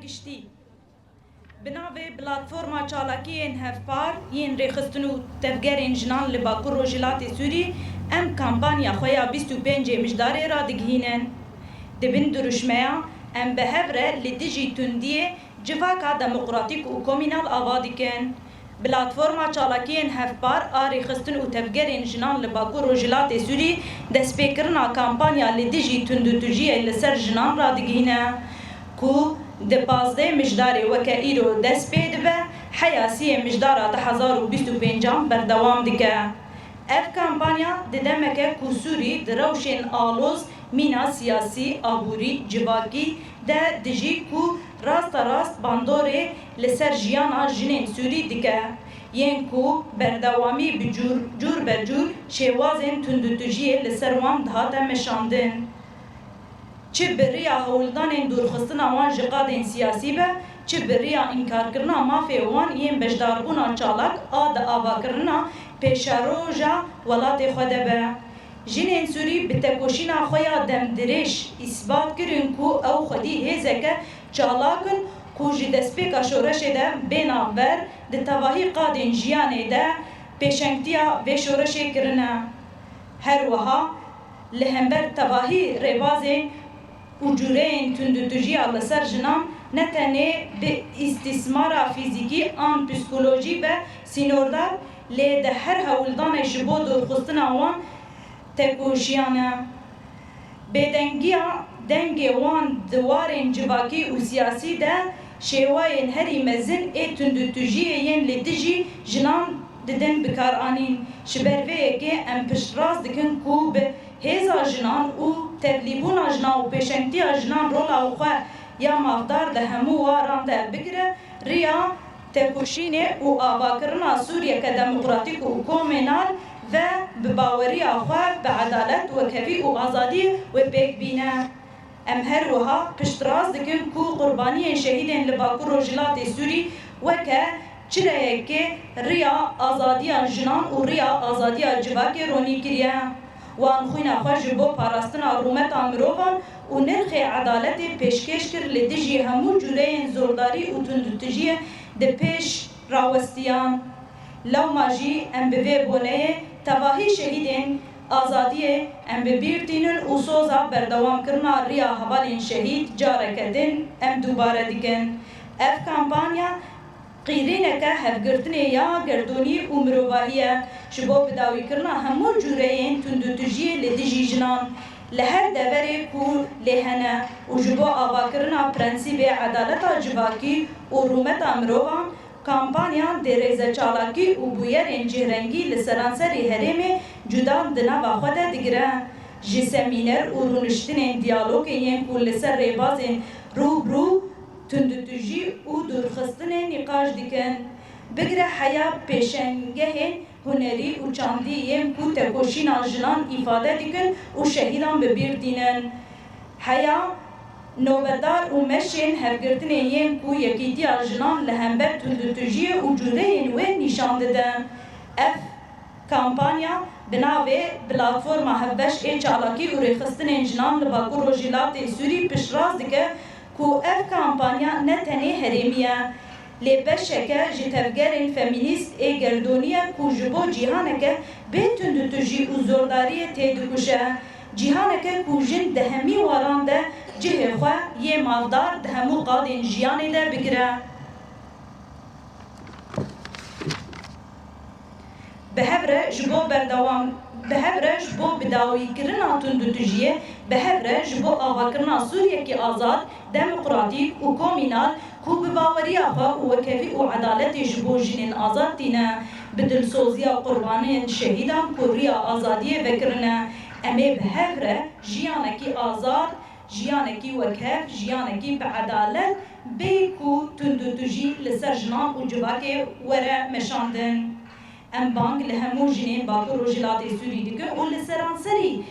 گشتی بناوی پلاتفورما چالاکیین هفپار یین ریخستن و تفگرین جنان لباکو روژلات سوری ام کامپانیا خویا 25 مجداری را دگهینن دبن درشمیا ام بهوره لدیجی تندیه جواکا دموکراتیک و کومینال آوادیکن پلاتفورما چالاکیین هفپار آری خستن و تفگرین جنان لباکو روژلات سوری دسپیکرنا کامپانیا لدیجی تندوتوجیه لسر جنان را دگهینه کو د 15 مجدار وکه ایرو دست پید به حیاسی مجدار 1025 بردوام دیگه اف کامپانیا ددمکه کوسوری دروشن آلوز مینا سیاسی آبوری جواکی ده دجی کو راست باندوره لسر جیانا جنین سوری دیگه ین کو بردوامی بجور برجور شوازن تندوتوجیه لسر وان دهاته مشاندن چه بریا هولدان دورخستن وان جقادین سیاسی به چه بریا انکار کرنا مافی وان ین بجداربونا چالاک آد آوا کرنا پیشاروجا ولات خوده به جنین سوری بتکوشینا خویا دمدرش اثبات کرن کو او خودی هزکه چالاکن کو جی دسپیکا شورش ده بینا بر ده تواهی قادین جیانه ده پیشنگتیا و شورش کرنه هر وها لهمبر تواهی ریبازین ucureyên tundutujîya li ser jinan ne tenê bi îstîsmara fîzîkî an psikolojî ve sînordar lê di her hewldanê ji bo dorxistina wan tekoşiyan e. Bêdengiya dengê wan di warên civakî û siyasî de şêwayên herî mezin ê tundutujiyê yên lê dijî jinan didin bikaranîn. Ji ber vê yekê em piştrast dikin ku bi hêza jinan û tevlîbûna jinan û pêşengtiya jinan rola xwe ya mavdar di hemû waran de bigire riya tekoşînê û avakirina Sûriyeke demokratîk û komînal ve bi baweriya xwe bi edalet wekevî û azadî wê pêk bîne. Em her wiha piştrast dikin ku qurbaniyên şehîdên li Bakur Rojhilatê Sûrî weke çireyekê riya azadiya jinan û riya azadiya civakê ronî kiriye. Wan xwîna xwe ji bo parastina rûmeta mirovan û nirxê edaletê pêşkêş kir li dijî hemû cûreyên zordarî û tundutujiyê di pêş rawestiyan. Lewma jî em bi vê boneyê tevahî şehîdên azadiyê em bi bîr tînin û soza berdewamkirina riya hevalên şehîd careke din em dubare dikin. Ev kampanya qîrîneke hevgirtinê ya gerdûnî û mirovahî ye ji bo bidawîkirina hemû cûreyên tundutujiyê li dijî jinan li her deverê ku lê hene û ji bo avakirina prensîbê edaleta civakî û rûmeta mirovan kampanyan dê rêzecalakî û bûyerên cihirengî li seranserê herêmê cuda di nava xwe de digire. Ji semîner û rûniştinên diyalogê yên ku li ser rêbazên rûbrû tundutujî û dûrxistinê nîqaş dikin. Bigire heya pêşengehên hunerî û çandî yên ku tekoşîna jinan îfade dikin û şehîdan bi bîr tînin. Heya nobedar û meşên hevgirtinê yên ku yekîtiya jinan li hember tundutujiyê û cûreyên wê nîşan didin. Ev kampanya bi navê Platforma Hevbeş ê çalakî û rêxistinên jinan li Bakur Rojhilatê Sûrî piştrast dike ku ev kampanya ne tenê herêmî ye lê beşeke ji tevgerên femînîst ê gerdûnî ye ku ji bo cîhaneke bê tundutujî û zordariyê tê dikuşe. Cîhaneke ku jin di hemî waran de cihê xwe yê mavdar di hemû qadên jiyanê de bigire. Bihevre ji bo bidawîkirina tundutujiyê bihevre ji bo avakirina Sûriyekî azad, demokratîk û komînal ku bi baweriya xwe û wekevî û edaletê ji bo jinên azad tîne bi dilsoziya qurbaniyên şehîdan ku riya azadiyê vekirine. Em ê bihevre jiyanekî azad, jiyanekî wekev, jiyanekî bi edalet bê ku tundutujî li ser jinan û civakê were meşandin. Em bang li hemû jinên Bakur Rojhilatê Sûrî dikin û li seranserî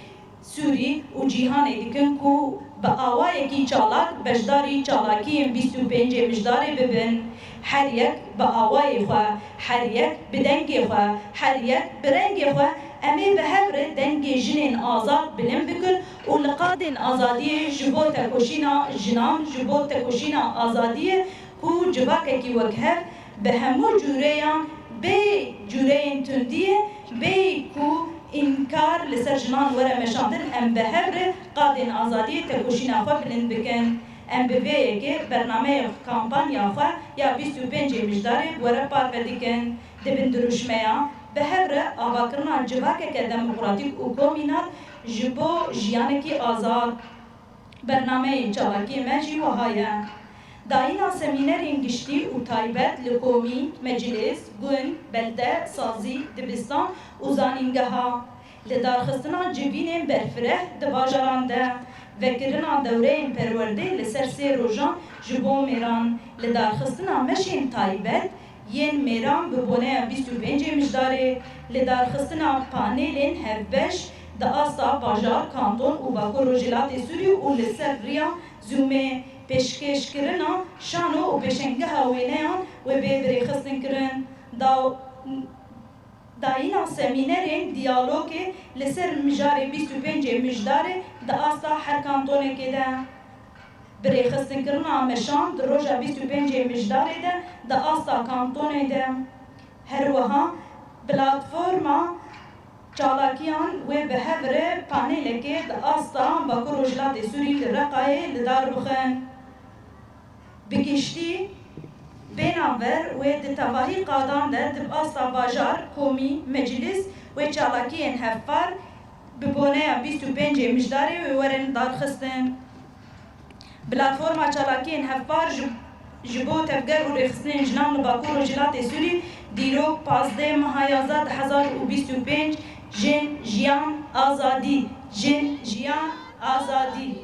Sûrî û cîhanê dikin ku bi awayekî çalak beşdarî çalakiyên 25 mijdarê bibin. Her yek bi awayê xwe, her yek bi dengê xwe, her yek bi rengê xwe امي بهفر دنگ جنین آزاد بلن بکن و لقادن آزادی جبو تکوشینا جنان جبو تکوشینا آزادی کو جواکه کی وکهف به همو جوریان به جورین تندیه به کو انکار لسر جنان وره مشاندن ام بهفر قادن آزادی تکوشینا خو بلن بکن ام به که برنامه کامپانیا خو یا 25 مجداری وره پاروردیکن دبن دروشمیا به هر آواکرنا جواکه که دموکراتیک و کومینال جبو جیانکی آزاد برنامه چالاکی مجی و هایه داینا سمینرین گشتی و تایبت لکومی مجلس گون بلده سازی دبستان و زانینگه ها لدارخستنا جوینین برفره دواجرانده وکرنا دورین پرورده لسر سی روژان جبو میران لدارخستنا مشین تایبت ین میران ببونه 25 مجداره لدارخستنا پانیلین هفبش دا آستا باجار کانتون و باکو روژیلات سوری و لسر ریا زومه پیشکش کرنا شانو و پیشنگه هاوینیان و بیبری خستن کرن داینا سمینرین دیالوگی لسر مجاره 25 مجداره دا آستا هر کانتونه که ده بری خستن کرنا مشان در روژا 25 مجداره ده دا آستا کانتونه ده هر وها پلاتفورما چالاکیان و به هفره پانیله که دا آستا باکو روژلات سوری لرقای لدار بخن بگشتی بیناور و دتواهی قادان ده دب آستا باجار کومی مجلس و چالاکیان هفار ببونه 25 مجداره و ورن دار خستن پلاتفورما چالاکیان هفار جبو تفگر و رخصتن جنان باکو روژلات سوری دیرو 15 مهایازد 1025 جن جیان آزادی جن جیان آزادی